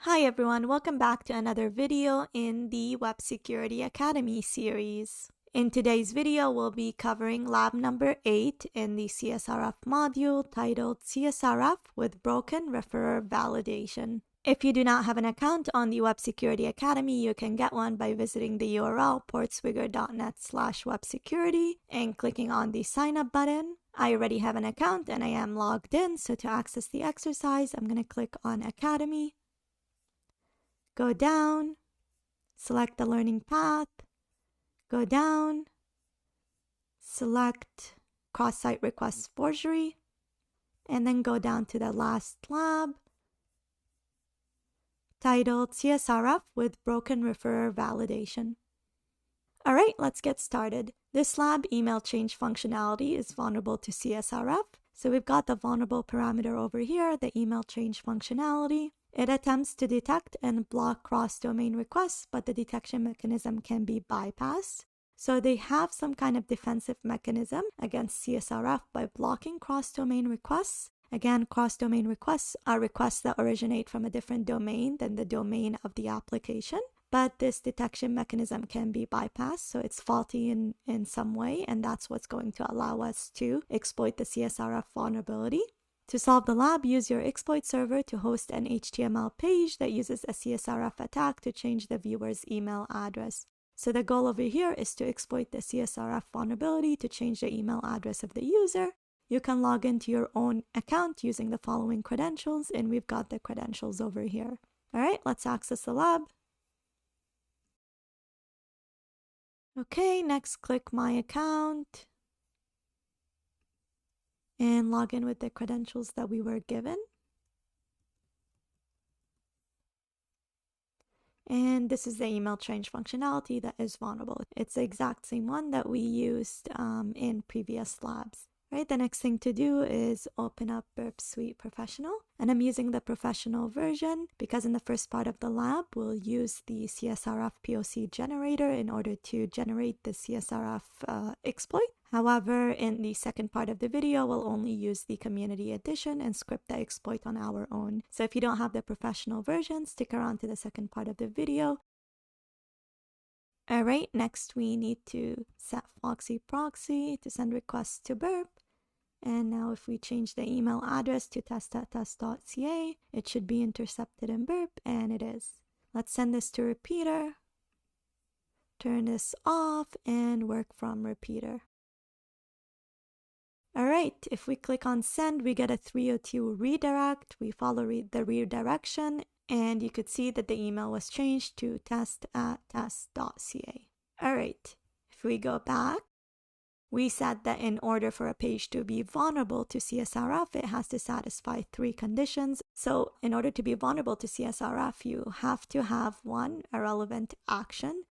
Hi everyone, welcome back to another video in the Web Security Academy series. In today's video, we'll be covering lab number 8 in the CSRF module titled CSRF with Broken Referrer Validation. If you do not have an account on the Web Security Academy, you can get one by visiting the URL portswigger.net/websecurity and clicking on the sign up button. I already have an account and I am logged in, so to access the exercise, I'm going to click on Academy. Go down, select the learning path, go down, select cross-site request forgery, and then go down to the last lab titled CSRF with Broken Referrer Validation. Alright, let's get started. This lab email change functionality is vulnerable to CSRF. So we've got the vulnerable parameter over here, the email change functionality. It attempts to detect and block cross-domain requests, but the detection mechanism can be bypassed. So they have some kind of defensive mechanism against CSRF by blocking cross-domain requests. Again, cross-domain requests are requests that originate from a different domain than the domain of the application. But this detection mechanism can be bypassed, so it's faulty in some way, and that's what's going to allow us to exploit the CSRF vulnerability. To solve the lab, use your exploit server to host an HTML page that uses a CSRF attack to change the viewer's email address. So the goal over here is to exploit the CSRF vulnerability to change the email address of the user. You can log into your own account using the following credentials, and we've got the credentials over here. All right, let's access the lab. Okay, next click My Account and log in with the credentials that we were given. And this is the email change functionality that is vulnerable. It's the exact same one that we used in previous labs. Right, the next thing to do is open up Burp Suite Professional, and I'm using the professional version because in the first part of the lab we'll use the CSRF POC generator in order to generate the CSRF exploit. However, in the second part of the video, we'll only use the community edition and script the exploit on our own. So if you don't have the professional version, stick around to the second part of the video. Alright, next we need to set Foxy Proxy to send requests to Burp. And now if we change the email address to test.test.ca, it should be intercepted in Burp, and it is. Let's send this to repeater, turn this off, and work from repeater. Alright, if we click on send, we get a 302 redirect. We follow the redirection, and you could see that the email was changed to test.test.ca. Alright, if we go back, we said that in order for a page to be vulnerable to CSRF, it has to satisfy 3 conditions. So in order to be vulnerable to CSRF, you have to have 1, a relevant action.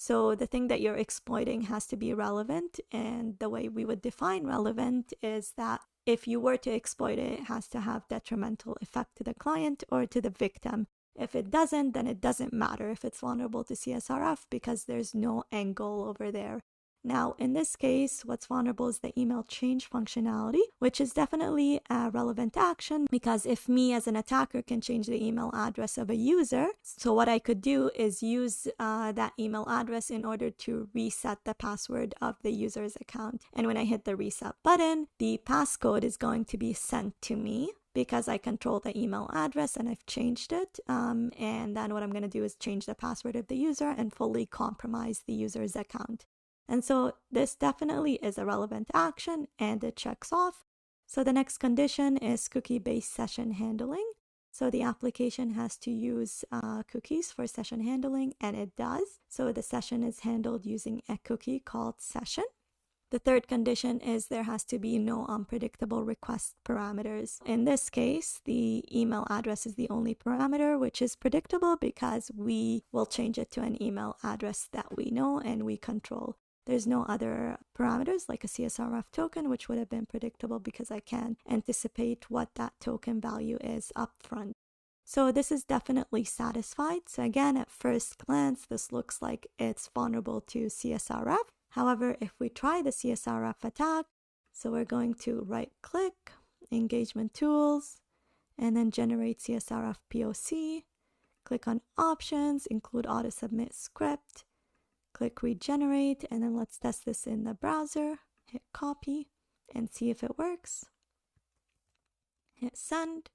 So the thing that you're exploiting has to be relevant, and the way we would define relevant is that if you were to exploit it, it has to have detrimental effect to the client or to the victim. If it doesn't, then it doesn't matter if it's vulnerable to CSRF because there's no end goal over there. Now, in this case, what's vulnerable is the email change functionality, which is definitely a relevant action because if me as an attacker can change the email address of a user, so what I could do is use that email address in order to reset the password of the user's account. And when I hit the reset button, the passcode is going to be sent to me because I control the email address and I've changed it. And then what I'm going to do is change the password of the user and fully compromise the user's account. And so this definitely is a relevant action and it checks off. So the next condition is cookie-based session handling. So the application has to use cookies for session handling, and it does. So the session is handled using a cookie called session. The third condition is there has to be no unpredictable request parameters. In this case, the email address is the only parameter, which is predictable because we will change it to an email address that we know and we control. There's no other parameters like a CSRF token, which would have been predictable because I can anticipate what that token value is upfront. So this is definitely satisfied. So again, at first glance, this looks like it's vulnerable to CSRF. However, if we try the CSRF attack, so we're going to right click, engagement tools, and then generate CSRF POC, Click on Options, include auto submit script, click Regenerate, and then let's test this in the browser. Hit copy and see if it works. Hit send,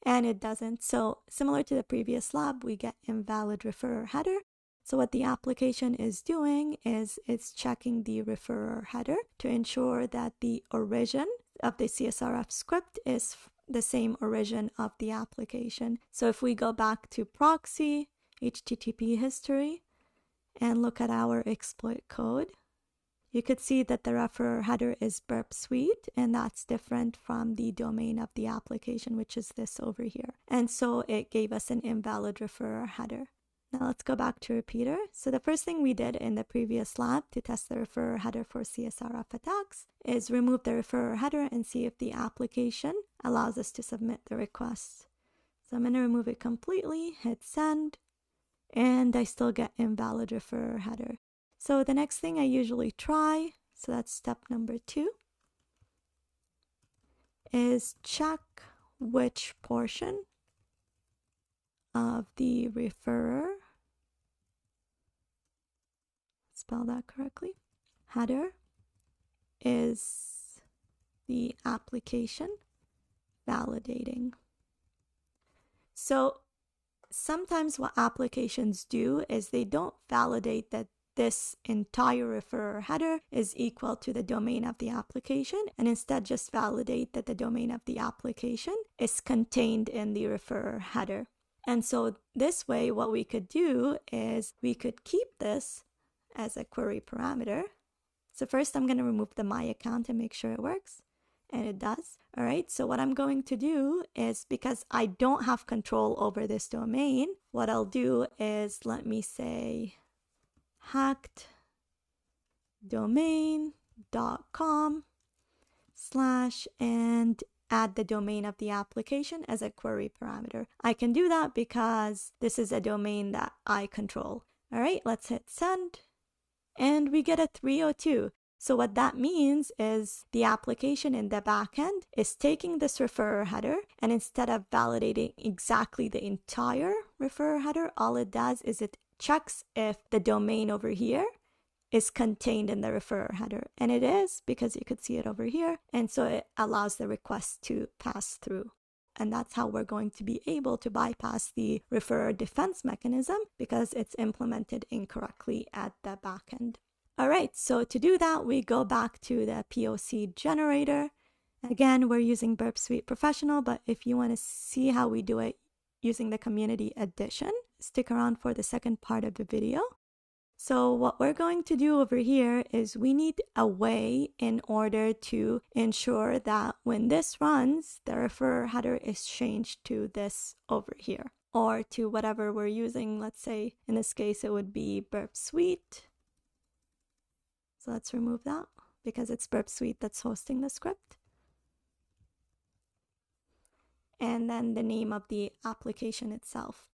and it doesn't. So similar to the previous lab, we get invalid referrer header. So what the application is doing is it's checking the referrer header to ensure that the origin of the CSRF script is the same origin of the application. So if we go back to proxy, HTTP history, and look at our exploit code, you could see that the referrer header is burp suite, and that's different from the domain of the application, which is this over here. And so it gave us an invalid referrer header. Now let's go back to repeater. So the first thing we did in the previous lab to test the referrer header for CSRF attacks is remove the referrer header and see if the application allows us to submit the request. So I'm going to remove it completely, hit send, and I still get invalid referrer header. So the next thing I usually try, so that's step number 2, is check which portion of the referrer, spell that correctly, header is the application validating. So sometimes what applications do is they don't validate that this entire referrer header is equal to the domain of the application, and instead just validate that the domain of the application is contained in the referrer header. And so this way, what we could do is we could keep this as a query parameter. So first I'm going to remove the my account and make sure it works. And it does. All right, so what I'm going to do is, because I don't have control over this domain, what I'll do is, let me say hacked domain.com/ and add the domain of the application as a query parameter. I can do that because this is a domain that I control. All right, let's hit send, and we get a 302. So what that means is the application in the backend is taking this referrer header, and instead of validating exactly the entire referrer header, all it does is it checks if the domain over here is contained in the referrer header. And it is, because you could see it over here. And so it allows the request to pass through. And that's how we're going to be able to bypass the referrer defense mechanism, because it's implemented incorrectly at the backend. All right, so to do that, we go back to the POC generator. Again, we're using Burp Suite Professional, but if you want to see how we do it using the Community Edition, stick around for the second part of the video. So what we're going to do over here is we need a way in order to ensure that when this runs, the referrer header is changed to this over here, or to whatever we're using. Let's say in this case, it would be Burp Suite. So let's remove that because it's Burp Suite that's hosting the script. And then the name of the application itself.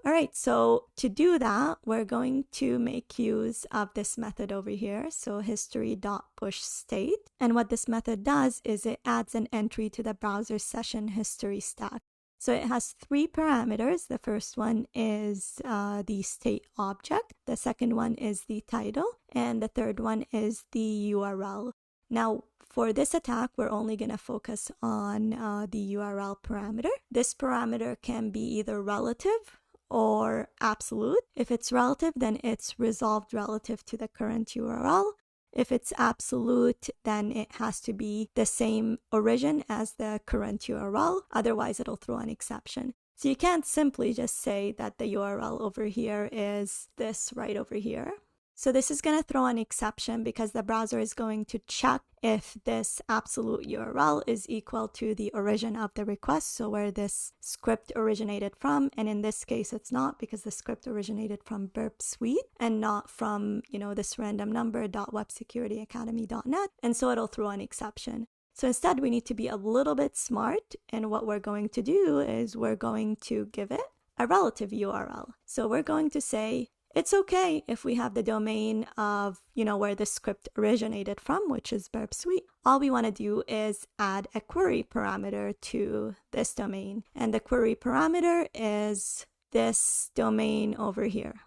All right, so to do that, we're going to make use of this method over here. So history.pushState. And what this method does is it adds an entry to the browser session history stack. So it has 3 parameters. The first one is the state object. The second one is the title. And the third one is the URL. Now, for this attack, we're only going to focus on the URL parameter. This parameter can be either relative or absolute. If it's relative, then it's resolved relative to the current URL. If it's absolute, then it has to be the same origin as the current URL. Otherwise, it'll throw an exception. So you can't simply just say that the URL over here is this right over here. So this is going to throw an exception because the browser is going to check if this absolute URL is equal to the origin of the request, so where this script originated from. And in this case, it's not, because the script originated from Burp Suite and not from, this random number .websecurityacademy.net. And so it'll throw an exception. So instead, we need to be a little bit smart. And what we're going to do is we're going to give it a relative URL. So we're going to say, it's okay if we have the domain of, where the script originated from, which is Burp Suite. All we want to do is add a query parameter to this domain. And the query parameter is this domain over here.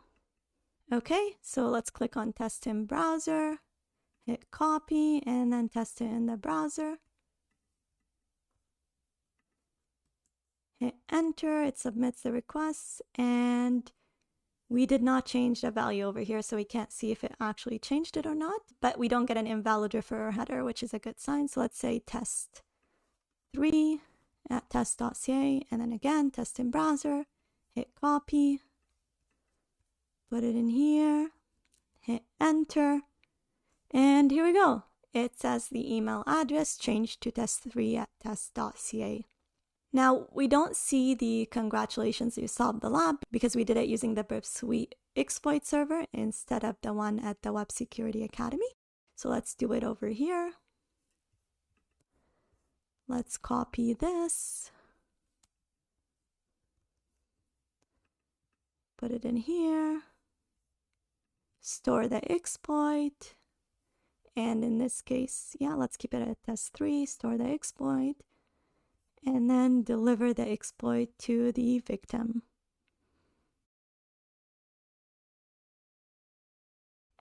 Okay, so let's click on test in browser, hit copy, and then test it in the browser. Hit enter, it submits the request, and we did not change the value over here, so we can't see if it actually changed it or not, but we don't get an invalid referrer header, which is a good sign. So let's say test3 at test.ca, and then again, test in browser, hit copy, put it in here, hit enter, and here we go. It says the email address changed to test3 at test.ca. Now, we don't see the congratulations you solved the lab because we did it using the Burp Suite exploit server instead of the one at the Web Security Academy. So let's do it over here. Let's copy this. Put it in here. Store the exploit. And in this case, yeah, let's keep it at test3, store the exploit, and then deliver the exploit to the victim.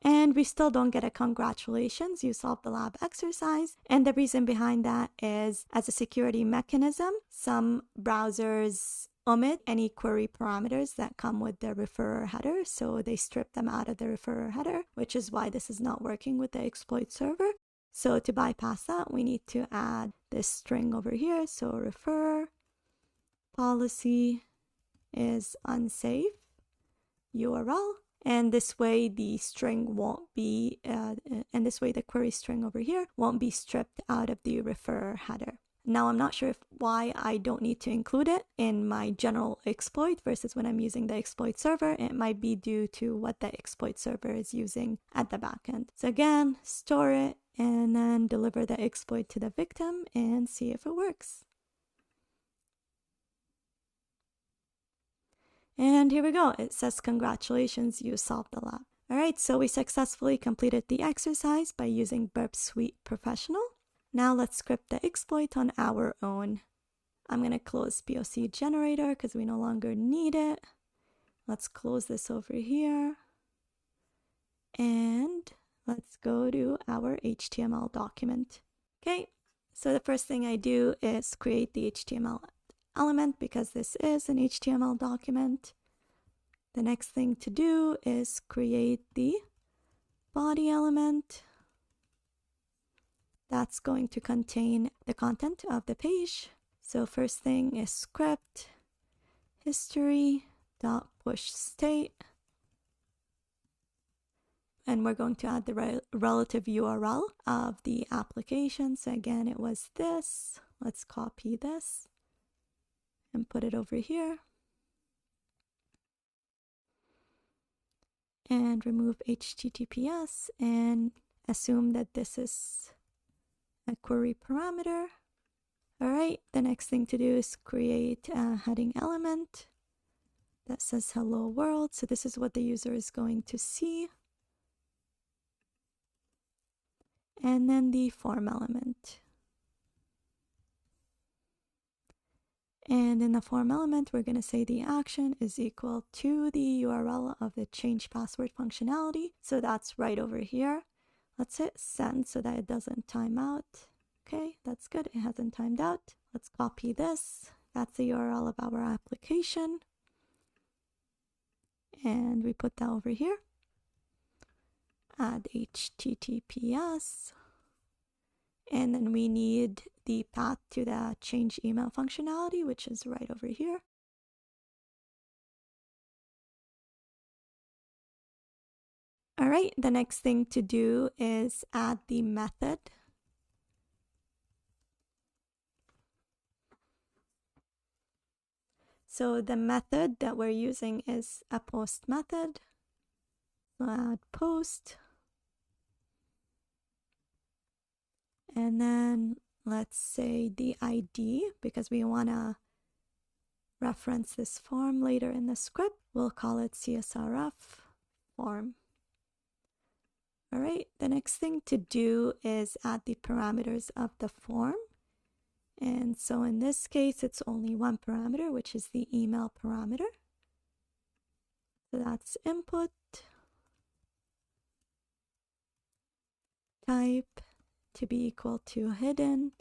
And we still don't get a congratulations, you solved the lab exercise. And the reason behind that is, as a security mechanism, some browsers omit any query parameters that come with the referrer header. So they strip them out of the referrer header, which is why this is not working with the exploit server. So to bypass that, we need to add this string over here. So referrer policy is unsafe URL. And this way the string won't be, and this way the query string over here won't be stripped out of the referrer header. Now, I'm not sure why I don't need to include it in my general exploit versus when I'm using the exploit server. It might be due to what the exploit server is using at the backend. So again, store it and then deliver the exploit to the victim and see if it works. And here we go. It says, congratulations, you solved the lab. All right, so we successfully completed the exercise by using Burp Suite Professional. Now let's script the exploit on our own. I'm going to close POC generator because we no longer need it. Let's close this over here. And let's go to our HTML document. Okay, so the first thing I do is create the HTML element because this is an HTML document. The next thing to do is create the body element. That's going to contain the content of the page. So first thing is script history.pushState. And we're going to add the relative URL of the application. So again, it was this. Let's copy this and put it over here. And remove HTTPS and assume that this is a query parameter. All right, the next thing to do is create a heading element that says hello world. So this is what the user is going to see. And then the form element. And in the form element, we're going to say the action is equal to the URL of the change password functionality. So that's right over here. Let's hit send so that it doesn't time out. Okay, that's good. It hasn't timed out. Let's copy this. That's the URL of our application. And we put that over here. Add HTTPS. And then we need the path to the change email functionality, which is right over here. All right, the next thing to do is add the method. So the method that we're using is a post method. So add post. And then let's say the ID, because we want to reference this form later in the script. We'll call it CSRF form. All right, the next thing to do is add the parameters of the form. And so in this case, it's only one parameter, which is the email parameter. So that's input, type to be equal to hidden,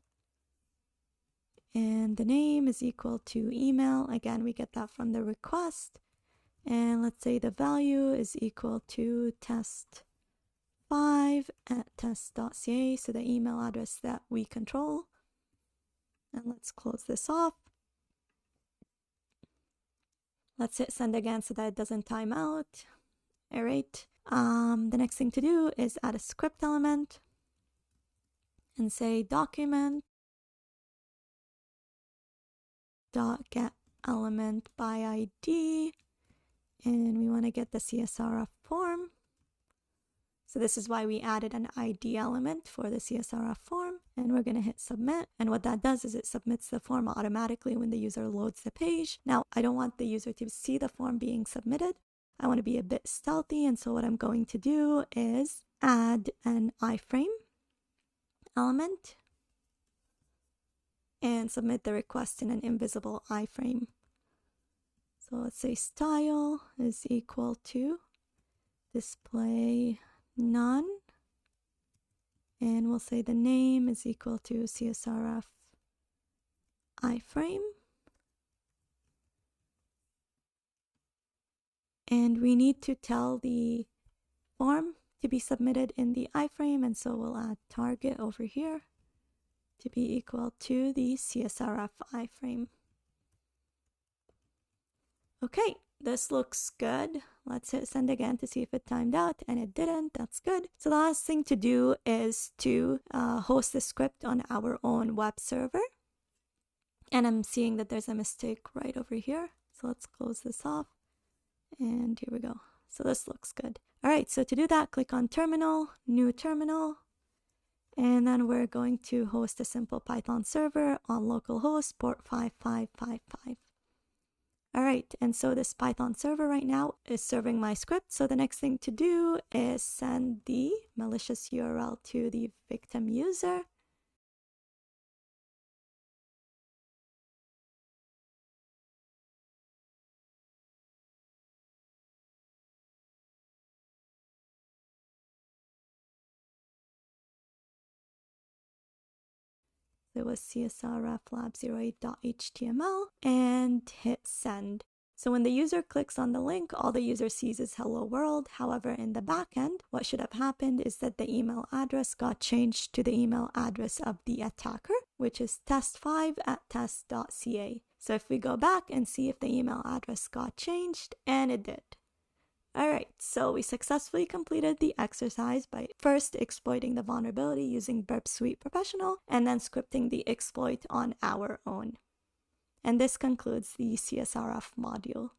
and the name is equal to email. Again, we get that from the request. And let's say the value is equal to test5 at test.ca, so the email address that we control. And let's close this off. Let's hit send again so that it doesn't time out. All right. The next thing to do is add a script element and say document dot get element by ID, and we want to get the CSRF form. So this is why we added an ID element for the CSRF form, and we're going to hit submit. And what that does is it submits the form automatically when the user loads the page. Now, I don't want the user to see the form being submitted. I want to be a bit stealthy, and so what I'm going to do is add an iframe element and submit the request in an invisible iframe. So let's say style is equal to display none, and we'll say the name is equal to CSRF iframe, and we need to tell the form to be submitted in the iframe, and so we'll add target over here to be equal to the CSRF iframe. Okay, this looks good. Let's hit send again to see if it timed out, and it didn't. That's good. So the last thing to do is to host the script on our own web server. And I'm seeing that there's a mistake right over here. So let's close this off. And here we go. So this looks good. All right, so to do that, click on terminal, new terminal. And then we're going to host a simple Python server on localhost port 5555. All right, and so this Python server right now is serving my script. So the next thing to do is send the malicious URL to the victim user. It was CSRF lab08.html and hit send. So when the user clicks on the link, all the user sees is hello world. However, in the backend, what should have happened is that the email address got changed to the email address of the attacker, which is test5 at test.ca. So if we go back and see if the email address got changed, and it did. All right, so we successfully completed the exercise by first exploiting the vulnerability using Burp Suite Professional and then scripting the exploit on our own. And this concludes the CSRF module.